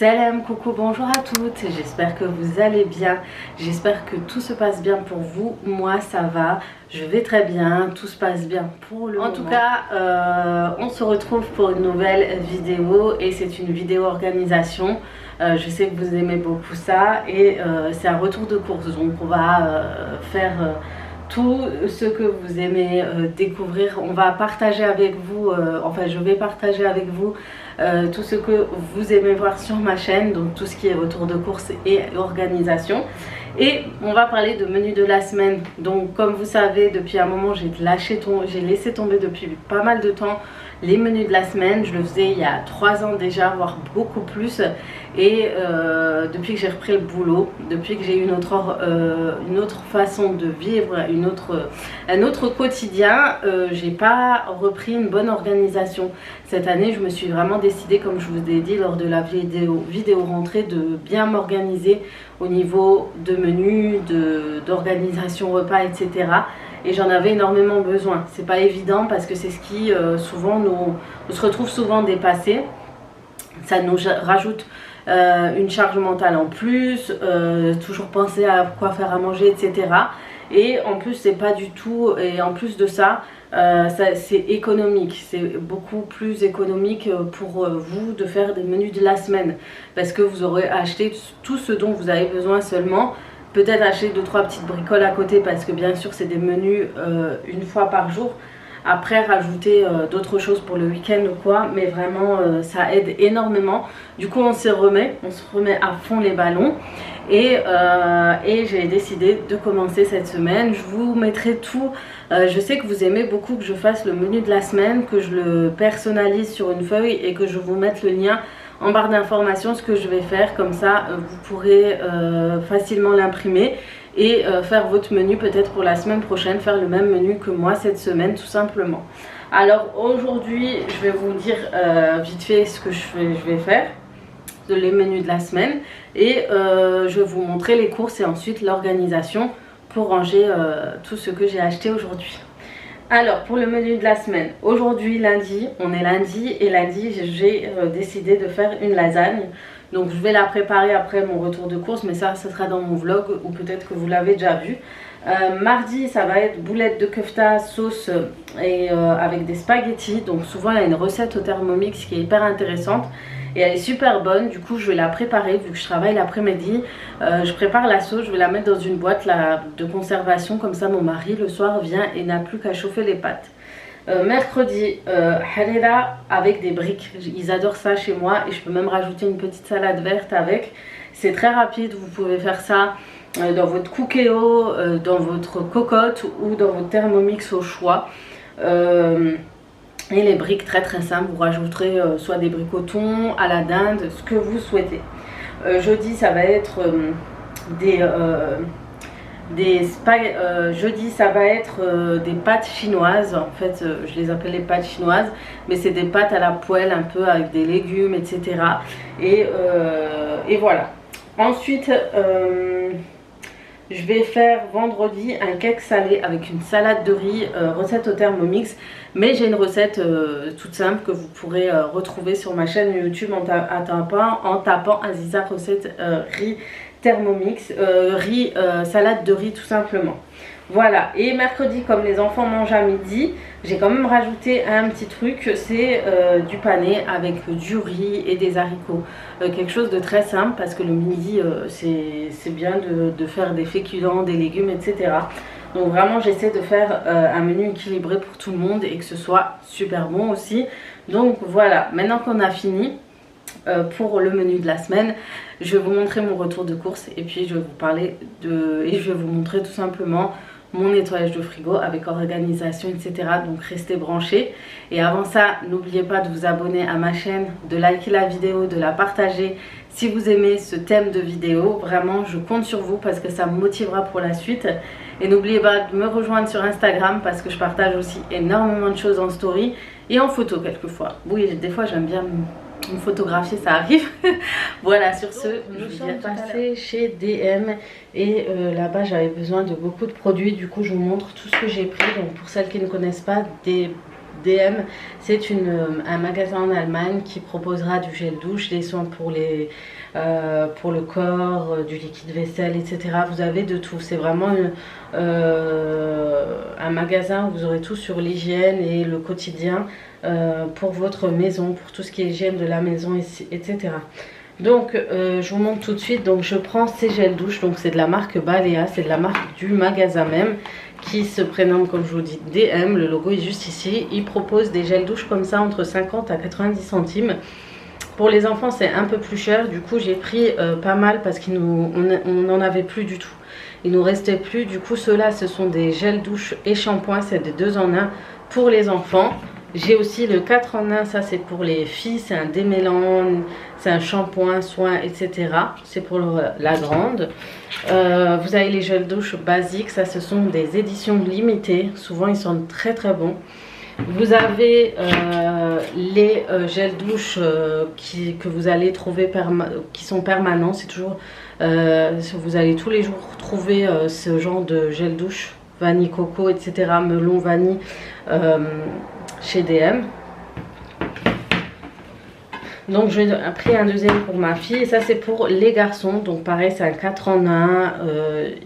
Salam, coucou, bonjour à toutes, j'espère que vous allez bien, j'espère que tout se passe bien pour vous. Moi ça va, je vais très bien, tout se passe bien pour le moment. En tout cas, on se retrouve pour une nouvelle vidéo et c'est une vidéo organisation. Je sais que vous aimez beaucoup ça et c'est un retour de course, donc on va faire tout ce que vous aimez découvrir. On va partager avec vous, enfin je vais partager avec vous tout ce que vous aimez voir sur ma chaîne, donc tout ce qui est retour de course et organisation. Et on va parler de menu de la semaine. Donc comme vous savez, depuis un moment j'ai laissé tomber depuis pas mal de temps les menus de la semaine. Je le faisais il y a 3 ans déjà, voire beaucoup plus. Et depuis que j'ai repris le boulot, depuis que j'ai une autre façon de vivre, un autre quotidien, j'ai pas repris une bonne organisation. Cette année, je me suis vraiment décidée, comme je vous ai dit lors de la vidéo rentrée, de bien m'organiser au niveau de menus, d'organisation repas, etc. Et j'en avais énormément besoin. C'est pas évident parce que c'est ce qui souvent on se retrouve souvent dépassé. Ça nous rajoute une charge mentale en plus, toujours penser à quoi faire à manger, etc. Et en plus c'est pas du tout, et en plus de ça, c'est économique, c'est beaucoup plus économique pour vous de faire des menus de la semaine parce que vous aurez acheté tout ce dont vous avez besoin seulement. Peut-être acheter 2-3 petites bricoles à côté parce que bien sûr c'est des menus une fois par jour. Après rajouter d'autres choses pour le week-end ou quoi, mais vraiment ça aide énormément. Du coup on se remet à fond les ballons et j'ai décidé de commencer cette semaine. Je vous mettrai tout, je sais que vous aimez beaucoup que je fasse le menu de la semaine, que je le personnalise sur une feuille et que je vous mette le lien en barre d'informations, ce que je vais faire, comme ça vous pourrez facilement l'imprimer et faire votre menu peut-être pour la semaine prochaine, faire le même menu que moi cette semaine tout simplement. Alors aujourd'hui je vais vous dire vite fait ce que je vais faire, les menus de la semaine, et je vais vous montrer les courses et ensuite l'organisation pour ranger tout ce que j'ai acheté aujourd'hui. Alors pour le menu de la semaine, aujourd'hui lundi, on est lundi et lundi j'ai décidé de faire une lasagne. Donc je vais la préparer après mon retour de course, mais ça sera dans mon vlog ou peut-être que vous l'avez déjà vu. Mardi ça va être boulettes de kefta sauce et avec des spaghettis. Donc souvent il y a une recette au Thermomix qui est hyper intéressante et elle est super bonne. Du coup je vais la préparer vu que je travaille l'après-midi. Je prépare la sauce, je vais la mettre dans une boîte de conservation, comme ça mon mari le soir vient et n'a plus qu'à chauffer les pâtes. Mercredi, harira avec des briques, ils adorent ça chez moi et je peux même rajouter une petite salade verte avec. C'est très rapide, vous pouvez faire ça dans votre cookéo, dans votre cocotte ou dans votre Thermomix au choix. Et les briques très simple, vous rajouterez soit des briques au thon, à la dinde, ce que vous souhaitez. Jeudi ça va être jeudi ça va être des pâtes chinoises. En fait je les appelle les pâtes chinoises, mais c'est des pâtes à la poêle un peu avec des légumes, etc. Et voilà. Ensuite je vais faire vendredi un cake salé avec une salade de riz, recette au Thermomix. Mais j'ai une recette toute simple que vous pourrez retrouver sur ma chaîne YouTube en tapant Aziza recette riz Thermomix, salade de riz tout simplement. Voilà, et mercredi comme les enfants mangent à midi, j'ai quand même rajouté un petit truc, c'est du pané avec du riz et des haricots. Quelque chose de très simple parce que le midi c'est bien de faire des féculents, des légumes, etc. Donc vraiment j'essaie de faire un menu équilibré pour tout le monde et que ce soit super bon aussi. Donc voilà, maintenant qu'on a fini pour le menu de la semaine, je vais vous montrer mon retour de course et puis je vais vous parler et je vais vous montrer tout simplement mon nettoyage de frigo avec organisation, etc. Donc restez branchés. Et avant ça, n'oubliez pas de vous abonner à ma chaîne, de liker la vidéo, de la partager si vous aimez ce thème de vidéo. Vraiment je compte sur vous parce que ça me motivera pour la suite. Et n'oubliez pas de me rejoindre sur Instagram parce que je partage aussi énormément de choses en story et en photo quelquefois. Oui, des fois j'aime bien me photographier, ça arrive. Voilà, sur ce, je viens passer chez DM et là-bas j'avais besoin de beaucoup de produits. Du coup je vous montre tout ce que j'ai pris. Donc pour celles qui ne connaissent pas, des DM, c'est un magasin en Allemagne qui proposera du gel douche, des soins pour le corps, du liquide vaisselle, etc. Vous avez de tout. C'est vraiment un magasin où vous aurez tout sur l'hygiène et le quotidien pour votre maison, pour tout ce qui est hygiène de la maison, etc. Donc je vous montre tout de suite. Donc je prends ces gels douche, donc c'est de la marque Balea, c'est de la marque du magasin même qui se prénomme, comme je vous dis, DM. Le logo est juste ici. Ils proposent des gels douche comme ça entre 50 à 90 centimes. Pour les enfants c'est un peu plus cher, du coup j'ai pris pas mal parce qu'on n'en avait plus du tout. Il nous restait plus, du coup ceux-là ce sont des gels douche et shampoing, c'est des 2 en 1 pour les enfants. J'ai aussi le 4 en 1, ça c'est pour les filles, c'est un démêlant, c'est un shampoing, soin, etc. C'est pour la grande. Vous avez les gels douche basiques, ça ce sont des éditions limitées, souvent ils sont très très bons. Vous avez les gels douche que vous allez trouver qui sont permanents, c'est toujours vous allez tous les jours trouver ce genre de gel douche, vanille coco, etc., melon vanille chez DM. Donc j'ai pris un deuxième pour ma fille et ça c'est pour les garçons, donc pareil c'est un 4 en 1,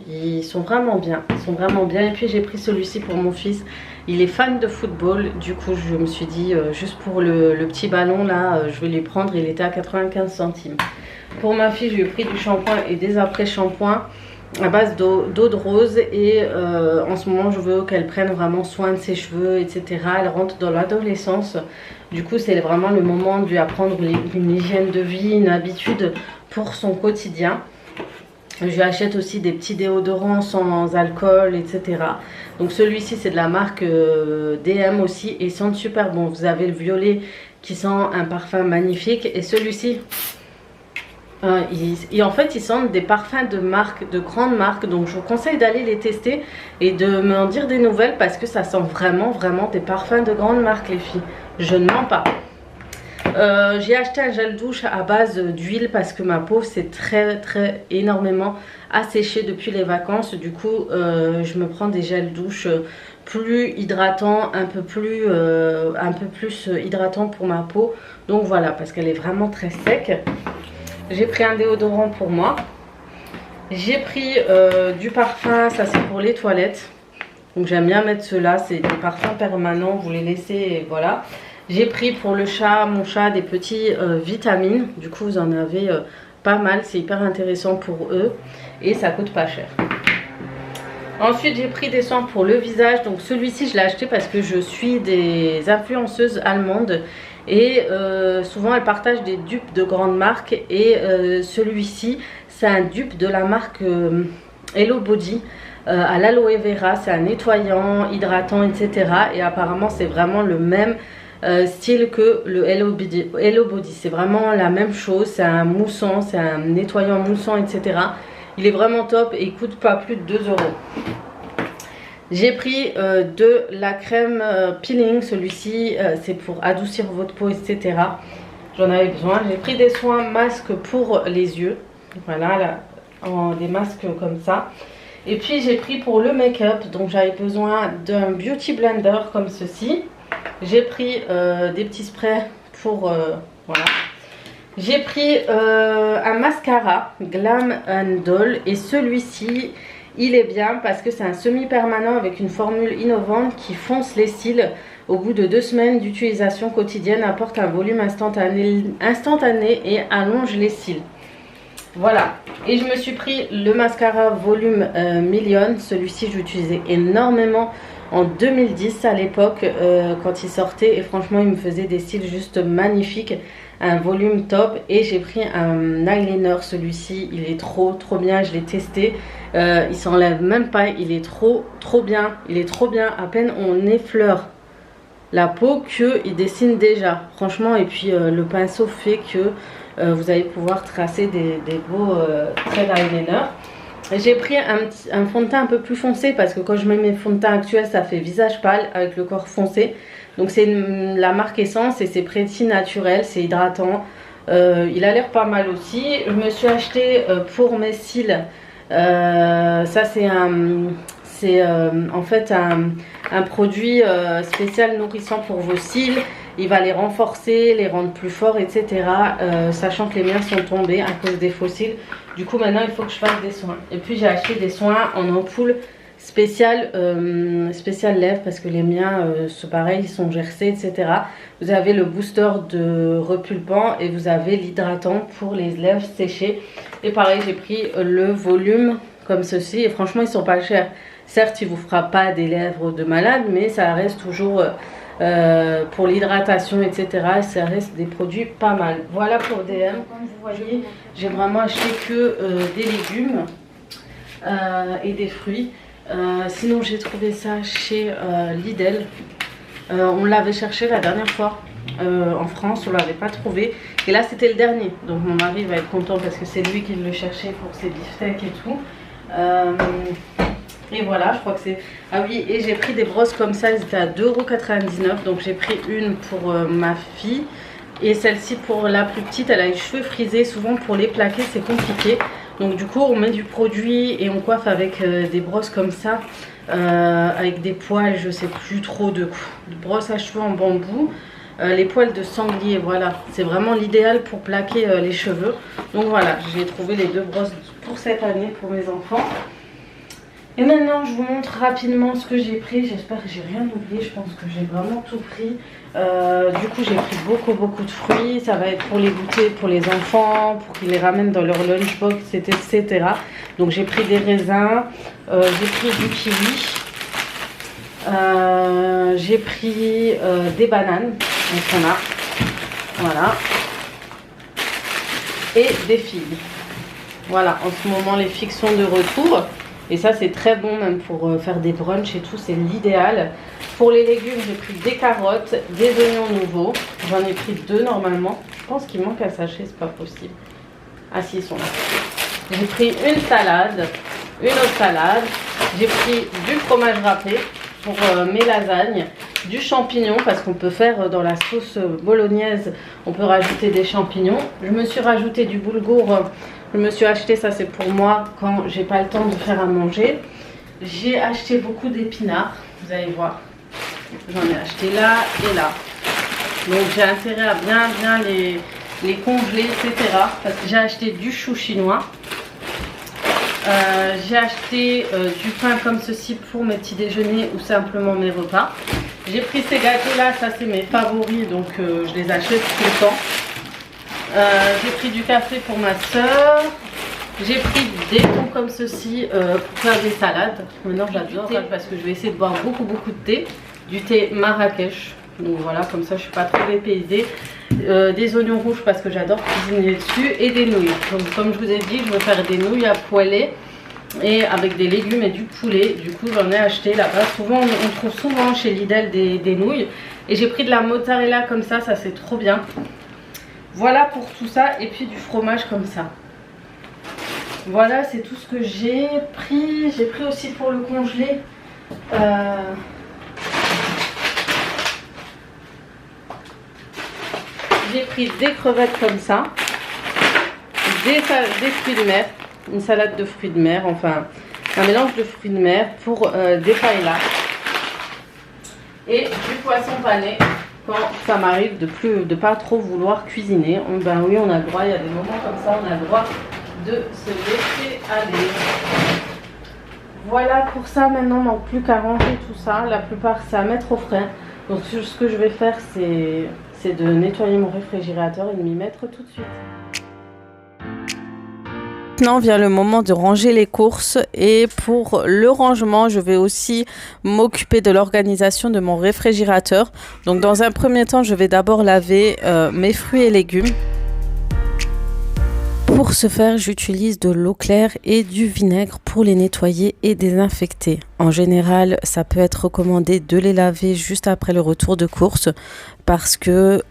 ils sont vraiment bien, et puis j'ai pris celui-ci pour mon fils. Il est fan de football, du coup je me suis dit juste pour le petit ballon là, je vais lui prendre, il était à 95 centimes. Pour ma fille, je lui ai pris du shampoing et des après-shampoings à base d'eau de rose et en ce moment je veux qu'elle prenne vraiment soin de ses cheveux, etc. Elle rentre dans l'adolescence, du coup c'est vraiment le moment de lui apprendre une hygiène de vie, une habitude pour son quotidien. Je lui achète aussi des petits déodorants sans alcool, etc. Donc celui-ci c'est de la marque DM aussi et sent super bon. Vous avez le violet qui sent un parfum magnifique et celui-ci en fait ils sentent des parfums de grandes marques. Donc je vous conseille d'aller les tester et de m'en dire des nouvelles parce que ça sent vraiment des parfums de grandes marques les filles. Je ne mens pas. J'ai acheté un gel douche à base d'huile parce que ma peau s'est très énormément asséchée depuis les vacances. Du coup je me prends des gels douche plus hydratants, un peu plus hydratants pour ma peau. Donc voilà, parce qu'elle est vraiment très sec. J'ai pris un déodorant pour moi. J'ai pris du parfum, ça c'est pour les toilettes. Donc j'aime bien mettre ceux-là, c'est des parfums permanents, vous les laissez et voilà. J'ai pris pour le chat, mon chat, des petits vitamines. Du coup, vous en avez pas mal. C'est hyper intéressant pour eux. Et ça coûte pas cher. Ensuite, j'ai pris des soins pour le visage. Donc celui-ci, je l'ai acheté parce que je suis des influenceuses allemandes. Et souvent, elles partagent des dupes de grandes marques. Et celui-ci, c'est un dupe de la marque Hello Body. À l'aloe vera. C'est un nettoyant, hydratant, etc. Et apparemment, c'est vraiment le même style que le Hello Body. C'est vraiment la même chose, c'est un moussant, c'est un nettoyant moussant, etc. Il est vraiment top et il coûte pas plus de 2 €. J'ai pris de la crème peeling, celui-ci c'est pour adoucir votre peau, etc. J'en avais besoin. J'ai pris des soins masques pour les yeux, voilà, là, des masques comme ça. Et puis j'ai pris pour le make-up, donc j'avais besoin d'un beauty blender comme ceci. J'ai pris des petits sprays pour voilà. J'ai pris un mascara Glam & Doll et celui-ci il est bien parce que c'est un semi-permanent avec une formule innovante qui fonce les cils au bout de 2 semaines d'utilisation quotidienne, apporte un volume instantané et allonge les cils. Voilà, et je me suis pris le mascara volume Million. Celui-ci j'utilisais énormément en 2010 à l'époque quand il sortait et franchement il me faisait des cils juste magnifiques, un volume top. Et j'ai pris un eyeliner, celui-ci il est trop bien, je l'ai testé, il s'enlève même pas, il est trop bien, il est trop bien. À peine on effleure la peau qu'il dessine déjà, franchement. Et puis le pinceau fait que vous allez pouvoir tracer des beaux traits d'eyeliner. J'ai pris un fond de teint un peu plus foncé parce que quand je mets mes fonds de teint actuels ça fait visage pâle avec le corps foncé. Donc c'est la marque Essence et c'est Pretty naturel, c'est hydratant. Il a l'air pas mal aussi. Je me suis acheté pour mes cils, ça c'est c'est en fait un produit spécial nourrissant pour vos cils. Il va les renforcer, les rendre plus forts, etc. Sachant que les miens sont tombés à cause des faux cils. Du coup maintenant il faut que je fasse des soins. Et puis j'ai acheté des soins en ampoule spécial lèvres parce que les miens c'est pareil, ils sont gercés, etc. Vous avez le booster de repulpant et vous avez l'hydratant pour les lèvres séchées. Et pareil, j'ai pris le volume comme ceci et franchement ils sont pas chers. Certes il vous fera pas des lèvres de malade, mais ça reste toujours pour l'hydratation, etc. Ça reste des produits pas mal. Voilà pour DM. Comme vous voyez, j'ai vraiment acheté que des légumes et des fruits. Sinon j'ai trouvé ça chez Lidl. On l'avait cherché la dernière fois en France, on l'avait pas trouvé et là c'était le dernier, donc mon mari va être content parce que c'est lui qui le cherchait pour ses beefsteaks et tout. Et voilà, je crois que c'est... Ah oui, et j'ai pris des brosses comme ça, elles étaient à 2,99 €. Donc j'ai pris une pour ma fille et celle-ci pour la plus petite. Elle a les cheveux frisés, souvent pour les plaquer c'est compliqué. Donc du coup on met du produit et on coiffe avec des brosses comme ça, avec des poils, je sais plus trop de brosses à cheveux en bambou. Les poils de sanglier, voilà, c'est vraiment l'idéal pour plaquer les cheveux. Donc voilà, j'ai trouvé les deux brosses pour cette année pour mes enfants. Et maintenant je vous montre rapidement ce que j'ai pris. J'espère que j'ai rien oublié, je pense que j'ai vraiment tout pris. Du coup j'ai pris beaucoup de fruits. Ça va être pour les goûter pour les enfants, pour qu'ils les ramènent dans leur lunchbox, etc. Donc j'ai pris des raisins, j'ai pris du kiwi, j'ai pris des bananes, donc on a, voilà, et des figues. Voilà, en ce moment les figues sont de retour. Et ça c'est très bon même pour faire des brunchs et tout, c'est l'idéal. Pour les légumes j'ai pris des carottes, des oignons nouveaux. J'en ai pris 2 normalement. Je pense qu'il manque un sachet, c'est pas possible. Ah si, ils sont là. J'ai pris une salade, une autre salade. J'ai pris du fromage râpé pour mes lasagnes. Du champignon parce qu'on peut faire dans la sauce bolognaise, on peut rajouter des champignons. Je me suis rajouté du boulgour. Je me suis acheté, ça c'est pour moi quand j'ai pas le temps de faire à manger. J'ai acheté beaucoup d'épinards, vous allez voir. J'en ai acheté là et là. Donc j'ai intérêt à bien les congeler, etc. Parce que j'ai acheté du chou chinois. J'ai acheté du pain comme ceci pour mes petits déjeuners ou simplement mes repas. J'ai pris ces gâteaux là, ça c'est mes favoris, donc je les achète tout le temps. J'ai pris du café pour ma soeur. J'ai pris des thons comme ceci pour faire des salades. Maintenant j'adore parce que je vais essayer de boire beaucoup de thé. Du thé Marrakech. Donc voilà, comme ça je suis pas trop dépaysée. Des oignons rouges parce que j'adore cuisiner dessus. Et des nouilles. Donc comme je vous ai dit, je veux faire des nouilles à poêler. Et avec des légumes et du poulet. Du coup j'en ai acheté là-bas. Souvent on trouve souvent chez Lidl des nouilles. Et j'ai pris de la mozzarella comme ça c'est trop bien. Voilà pour tout ça, et puis du fromage comme ça. Voilà, c'est tout ce que j'ai pris. J'ai pris aussi pour le congelé. J'ai pris des crevettes comme ça. Des fruits de mer. Une salade de fruits de mer, enfin un mélange de fruits de mer pour des paellas. Et du poisson pané. Quand ça m'arrive de pas trop vouloir cuisiner, ben oui on a le droit, il y a des moments comme ça, on a le droit de se laisser aller. Voilà pour ça, maintenant donc plus qu'à ranger tout ça, la plupart c'est à mettre au frais. Donc ce que je vais faire c'est de nettoyer mon réfrigérateur et de m'y mettre tout de suite. Maintenant vient le moment de ranger les courses et pour le rangement je vais aussi m'occuper de l'organisation de mon réfrigérateur. Donc dans un premier temps je vais d'abord laver mes fruits et légumes. Pour ce faire, j'utilise de l'eau claire et du vinaigre pour les nettoyer et désinfecter. En général, ça peut être recommandé de les laver juste après le retour de course parce que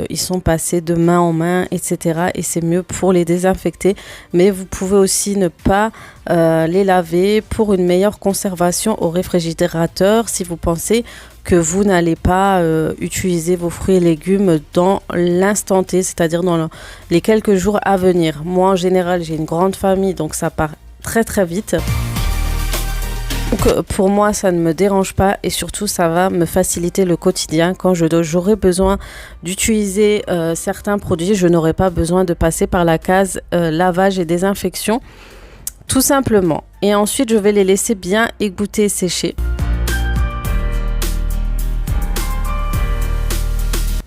ils sont passés de main en main, etc. Et c'est mieux pour les désinfecter. Mais vous pouvez aussi ne pas les laver pour une meilleure conservation au réfrigérateur si vous pensez que vous n'allez pas utiliser vos fruits et légumes dans l'instant T, c'est-à-dire dans les quelques jours à venir. Moi, en général, j'ai une grande famille, donc ça part très vite. Donc pour moi ça ne me dérange pas et surtout ça va me faciliter le quotidien quand j'aurai besoin d'utiliser certains produits. Je n'aurai pas besoin de passer par la case lavage et désinfection tout simplement. Et ensuite je vais les laisser bien égoutter et sécher.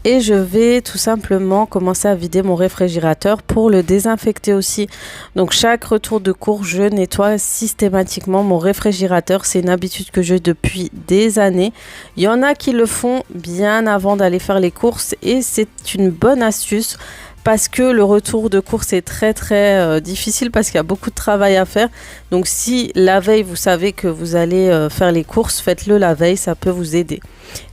Et je vais tout simplement commencer à vider mon réfrigérateur pour le désinfecter aussi. Donc chaque retour de cours, je nettoie systématiquement mon réfrigérateur. C'est une habitude que j'ai depuis des années. Il y en a qui le font bien avant d'aller faire les courses et c'est une bonne astuce. Parce que le retour de course est très difficile parce qu'il y a beaucoup de travail à faire. Donc si la veille vous savez que vous allez faire les courses, faites-le la veille, ça peut vous aider.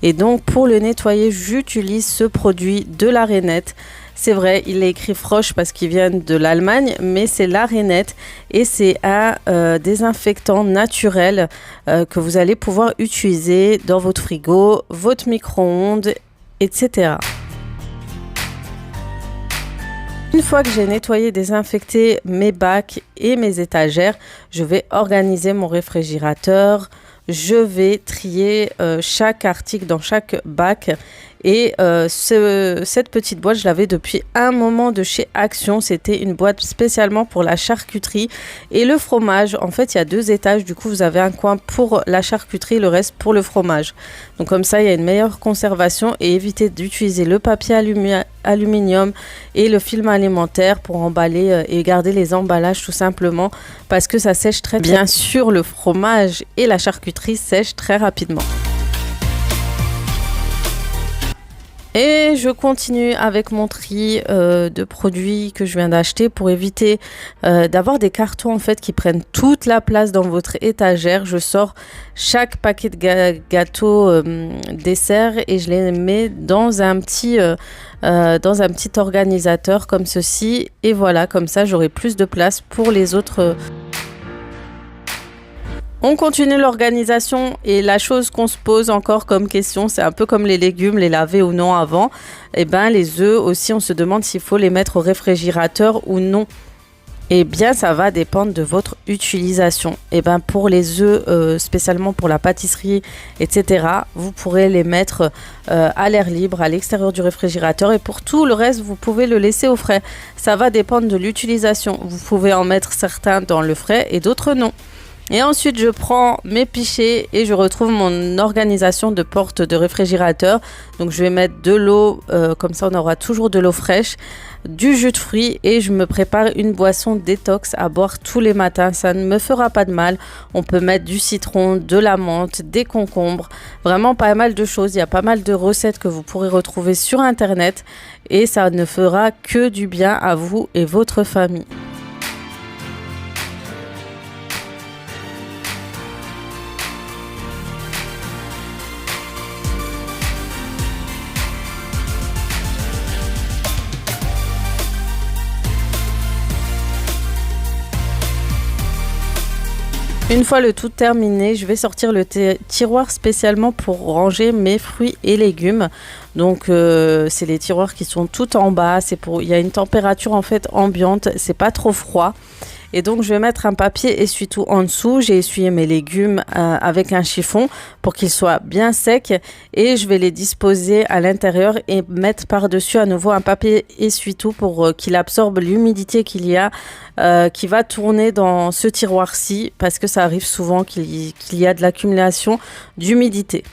Et donc pour le nettoyer, j'utilise ce produit de la Rainette. C'est vrai, il est écrit Frosch parce qu'il vient de l'Allemagne, mais c'est la Rainette et c'est un désinfectant naturel que vous allez pouvoir utiliser dans votre frigo, votre micro-ondes, etc. Une fois que j'ai nettoyé, désinfecté mes bacs et mes étagères, je vais organiser mon réfrigérateur. Je vais trier chaque article dans chaque bac. Et cette petite boîte, je l'avais depuis un moment de chez Action. C'était une boîte spécialement pour la charcuterie et le fromage. En fait, il y a 2 étages. Du coup, vous avez un coin pour la charcuterie, le reste pour le fromage. Donc comme ça, il y a une meilleure conservation et évitez d'utiliser le papier aluminium et le film alimentaire pour emballer et garder les emballages tout simplement parce que ça sèche très bien. Bien sûr, le fromage et la charcuterie sèchent très rapidement. Et je continue avec mon tri de produits que je viens d'acheter pour éviter d'avoir des cartons en fait qui prennent toute la place dans votre étagère. Je sors chaque paquet de gâteaux dessert et je les mets dans un petit organisateur comme ceci. Et voilà, comme ça j'aurai plus de place pour les autres. On continue l'organisation et la chose qu'on se pose encore comme question, c'est un peu comme les légumes, les laver ou non avant. Et ben les œufs aussi, on se demande s'il faut les mettre au réfrigérateur ou non. Eh bien, ça va dépendre de votre utilisation. Et ben pour les œufs, spécialement pour la pâtisserie, etc., vous pourrez les mettre à l'air libre, à l'extérieur du réfrigérateur. Et pour tout le reste, vous pouvez le laisser au frais. Ça va dépendre de l'utilisation. Vous pouvez en mettre certains dans le frais et d'autres non. Et ensuite, je prends mes pichets et je retrouve mon organisation de porte de réfrigérateur. Donc, je vais mettre de l'eau, comme ça on aura toujours de l'eau fraîche, du jus de fruits et je me prépare une boisson détox à boire tous les matins. Ça ne me fera pas de mal. On peut mettre du citron, de la menthe, des concombres, vraiment pas mal de choses. Il y a pas mal de recettes que vous pourrez retrouver sur Internet et ça ne fera que du bien à vous et votre famille. Une fois le tout terminé, je vais sortir le tiroir spécialement pour ranger mes fruits et légumes. Donc c'est les tiroirs qui sont tout en bas. Il y a une température en fait ambiante, c'est pas trop froid. Et donc je vais mettre un papier essuie-tout en dessous. J'ai essuyé mes légumes avec un chiffon pour qu'ils soient bien secs et je vais les disposer à l'intérieur et mettre par-dessus à nouveau un papier essuie-tout pour qu'il absorbe l'humidité qu'il y a, qui va tourner dans ce tiroir-ci parce que ça arrive souvent qu'il y a de l'accumulation d'humidité.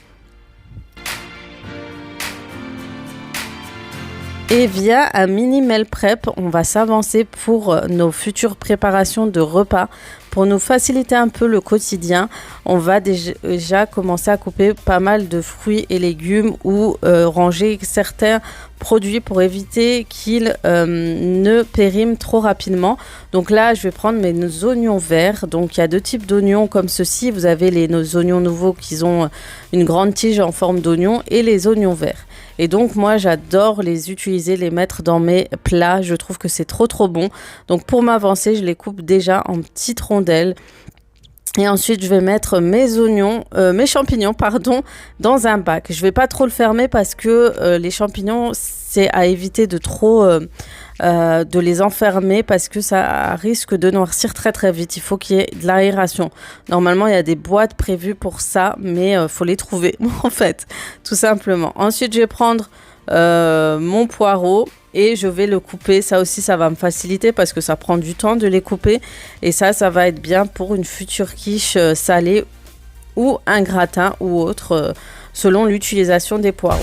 Et via un mini meal prep, on va s'avancer pour nos futures préparations de repas. Pour nous faciliter un peu le quotidien, on va déjà commencer à couper pas mal de fruits et légumes ou ranger certains produits pour éviter qu'ils ne périment trop rapidement. Donc là, je vais prendre mes oignons verts. Donc il y a 2 types d'oignons comme ceci. Vous avez nos oignons nouveaux qui ont une grande tige en forme d'oignon et les oignons verts. Et donc moi j'adore les utiliser, les mettre dans mes plats, je trouve que c'est trop bon. Donc pour m'avancer, je les coupe déjà en petites rondelles. Et ensuite, je vais mettre mes champignons, dans un bac. Je vais pas trop le fermer parce que les champignons, c'est à éviter de trop de les enfermer parce que ça risque de noircir très très vite. Il faut qu'il y ait de l'aération. Normalement, il y a des boîtes prévues pour ça, mais faut les trouver en fait, tout simplement. Ensuite, je vais prendre mon poireau et je vais le couper. Ça aussi, ça va me faciliter parce que ça prend du temps de les couper. Et ça va être bien pour une future quiche salée ou un gratin ou autre, selon l'utilisation des poireaux.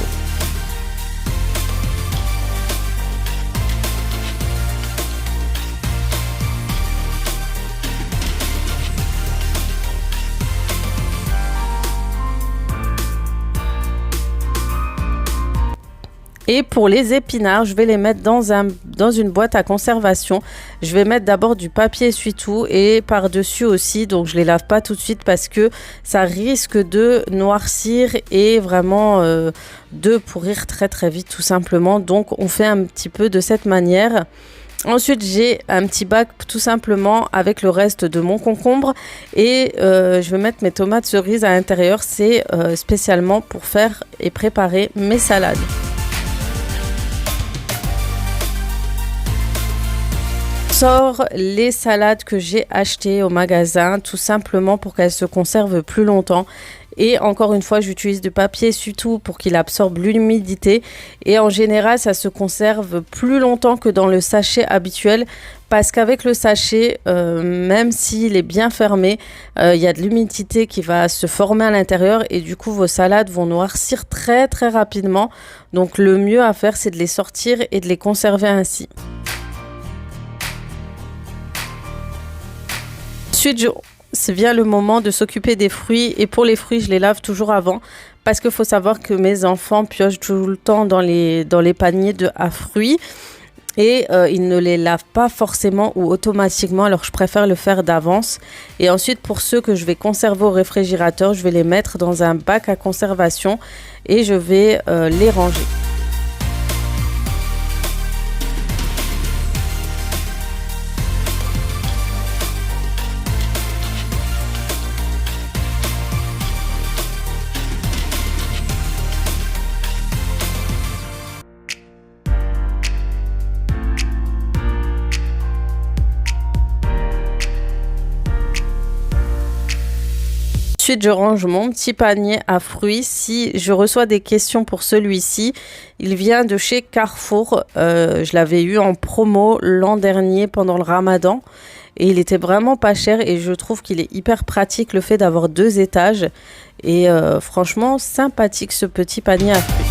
Et pour les épinards, je vais les mettre dans une boîte à conservation. Je vais mettre d'abord du papier essuie-tout et par-dessus aussi. Donc, je ne les lave pas tout de suite parce que ça risque de noircir et vraiment de pourrir très très vite tout simplement. Donc, on fait un petit peu de cette manière. Ensuite, j'ai un petit bac tout simplement avec le reste de mon concombre et je vais mettre mes tomates cerises à l'intérieur. C'est spécialement pour faire et préparer mes salades. Sors les salades que j'ai achetées au magasin tout simplement pour qu'elles se conservent plus longtemps. Et encore une fois, j'utilise du papier essuie-tout pour qu'il absorbe l'humidité. Et en général, ça se conserve plus longtemps que dans le sachet habituel. Parce qu'avec le sachet, même s'il est bien fermé, il y a de l'humidité qui va se former à l'intérieur. Et du coup, vos salades vont noircir très très rapidement. Donc le mieux à faire, c'est de les sortir et de les conserver ainsi. Ensuite, c'est bien le moment de s'occuper des fruits. Et pour les fruits, je les lave toujours avant. Parce qu'il faut savoir que mes enfants piochent tout le temps dans les paniers à fruits. Et ils ne les lavent pas forcément ou automatiquement. Alors, je préfère le faire d'avance. Et ensuite, pour ceux que je vais conserver au réfrigérateur, je vais les mettre dans un bac à conservation. Et je vais les ranger. Ensuite, je range mon petit panier à fruits. Si je reçois des questions pour celui-ci, il vient de chez Carrefour. Je l'avais eu en promo l'an dernier pendant le Ramadan. Et il était vraiment pas cher et je trouve qu'il est hyper pratique le fait d'avoir 2 étages. Et franchement, sympathique ce petit panier à fruits.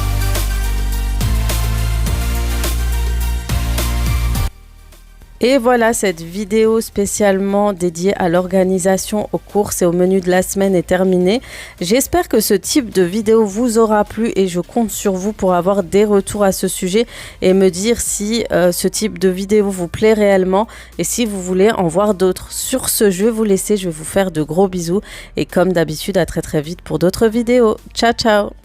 Et voilà, cette vidéo spécialement dédiée à l'organisation, aux courses et au menu de la semaine est terminée. J'espère que ce type de vidéo vous aura plu et je compte sur vous pour avoir des retours à ce sujet et me dire si ce type de vidéo vous plaît réellement et si vous voulez en voir d'autres. Sur ce, je vais vous laisser, je vais vous faire de gros bisous et comme d'habitude, à très très vite pour d'autres vidéos. Ciao, ciao!